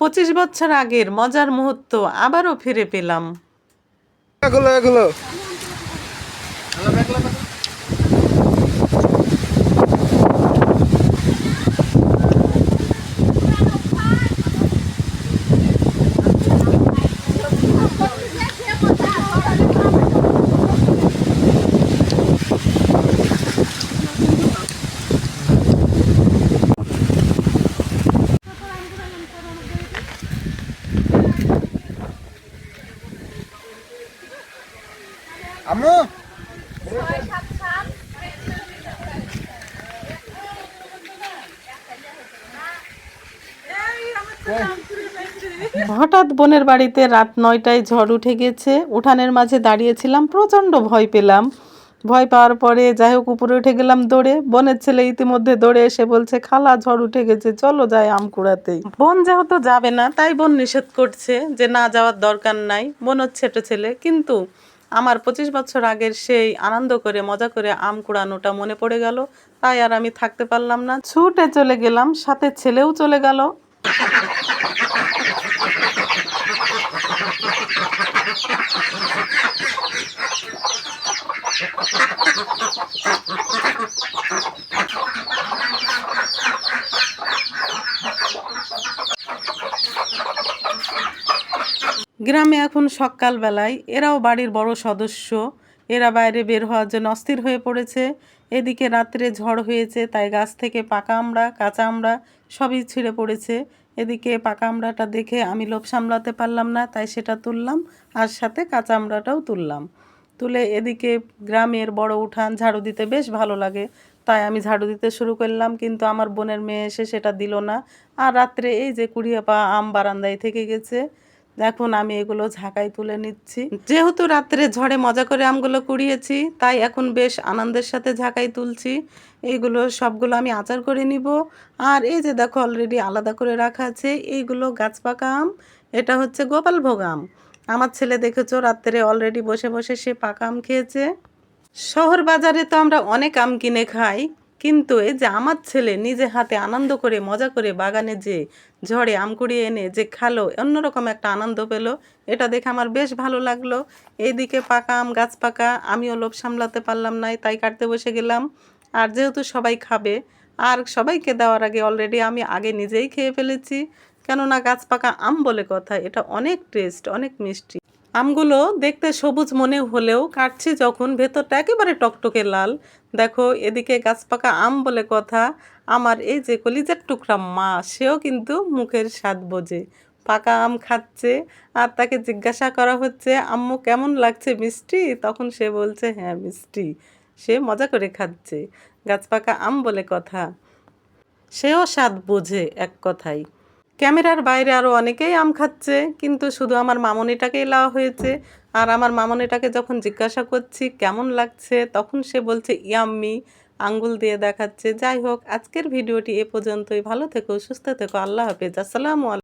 25 বছর আগের মজার মুহূর্ত আবারও ফিরে পেলাম। এগুলো এগুলো আম্মু হঠাৎ বোনের বাড়িতে রাত 9টায় ঝড় উঠে গেছে। উঠানের মাঝে দাঁড়িয়েছিলাম, প্রচণ্ড ভয় পেলাম। ভয় পাওয়ার পরে যাই হোক উপরে উঠে গেলাম দৌড়ে। বোনের ছেলে ইতিমধ্যে দৌড়ে এসে বলছে, খালা ঝড় উঠে গেছে, চলো যাই আম কুড়াতেই। বোন যেহেতু যাবে না তাই বোন নিষেধ করছে যে না যাওয়ার দরকার নাই, বোন হচ্ছে ছোট ছেলে। কিন্তু আমার 25 বছর আগের সেই আনন্দ করে মজা করে আম কুড়ানোটা মনে পড়ে গেল, তাই আর আমি থাকতে পারলাম না, ছুটে চলে গেলাম, সাথে ছেলেও চলে গেল। গ্রামে এখন সকালবেলায় এরাও বাড়ির বড় সদস্য, এরা বাইরে বের হওয়ার জন্য অস্থির হয়ে পড়েছে। এদিকে রাত্রে ঝড় হয়েছে তাই গাছ থেকে পাকা আমড়া কাঁচা আমড়া সবই ছিঁড়ে পড়েছে। এদিকে পাকা আমড়াটা দেখে আমি লোভ সামলাতে পারলাম না, তাই সেটা তুললাম, আর সাথে কাঁচা আমড়াটাও তুললাম। তুলে এদিকে গ্রামের বড় উঠান ঝাড়ু দিতে বেশ ভালো লাগে, তাই আমি ঝাড়ু দিতে শুরু করলাম। কিন্তু আমার বোনের মেয়ে এসে সেটা দিল না। আর রাত্রে এই যে কুড়িয়ে পাওয়া আম বারান্দায় থেকে গেছে, দেখুন আমি এগুলো ঝাঁকায় তুলে নিচ্ছি। যেহেতু রাত্রে ঝড়ে মজা করে আমগুলো কুড়িয়েছি তাই এখন বেশ আনন্দের সাথে ঝাঁকাই তুলছি। এইগুলো সবগুলো আমি আচার করে নিব। আর এই যে দেখো অলরেডি আলাদা করে রাখা আছে এইগুলো গাছ পাকা আম, এটা হচ্ছে গোপালভোগ আম। আমার ছেলে দেখেছো রাত্রে অলরেডি বসে বসে সে পাকা আম খেয়েছে। শহর বাজারে তো আমরা অনেক আম কিনে খাই, কিন্তু এই যে আমার ছেলে নিজে হাতে আনন্দ করে মজা করে বাগানে যে ঝড়ে আম কুড়িয়ে এনে যে খালো, অন্যরকম একটা আনন্দ পেলো, এটা দেখে আমার বেশ ভালো লাগলো। এইদিকে পাকা আম গাছ পাকা, আমিও লোভ সামলাতে পারলাম না, তাই কাটতে বসে গেলাম। আর যেহেতু সবাই খাবে, আর সবাইকে দেওয়ার আগে অলরেডি আমি আগে নিজেই খেয়ে ফেলেছি, কেননা গাছ পাকা আম বলে কথা, এটা অনেক টেস্ট, অনেক মিষ্টি। আমগুলো দেখতে সবুজ মনে হলেও কাটছি যখন ভেতরটা একেবারে টকটকে লাল। দেখো এদিকে গাছ পাকা আম বলে কথা, আমার এই যে কলিজার টুকরা মা সেও কিন্তু মুখের স্বাদ বোঝে, পাকা আম খাচ্ছে। আর তাকে জিজ্ঞাসা করা হচ্ছে আম্মু কেমন লাগছে, মিষ্টি? তখন সে বলছে হ্যাঁ মিষ্টি, সে মজা করে খাচ্ছে, গাছ পাকা আম বলে কথা, সেও স্বাদ বোঝে এক কথায়। ক্যামেরার বাইরে আরও অনেকেই আম খাচ্ছে, কিন্তু শুধু আমার মামনিটাকেই লাওয়া হয়েছে। আর আমার মামনিটাকে যখন জিজ্ঞাসা করছি কেমন লাগছে, তখন সে বলছে ইয়াম্মি, আঙ্গুল দিয়ে দেখাচ্ছে। যাই হোক, আজকের ভিডিওটি এ পর্যন্তই। ভালো থেকো, সুস্থ থেকো, আল্লাহ হাফেজ, আসসালামু আলাইকুম।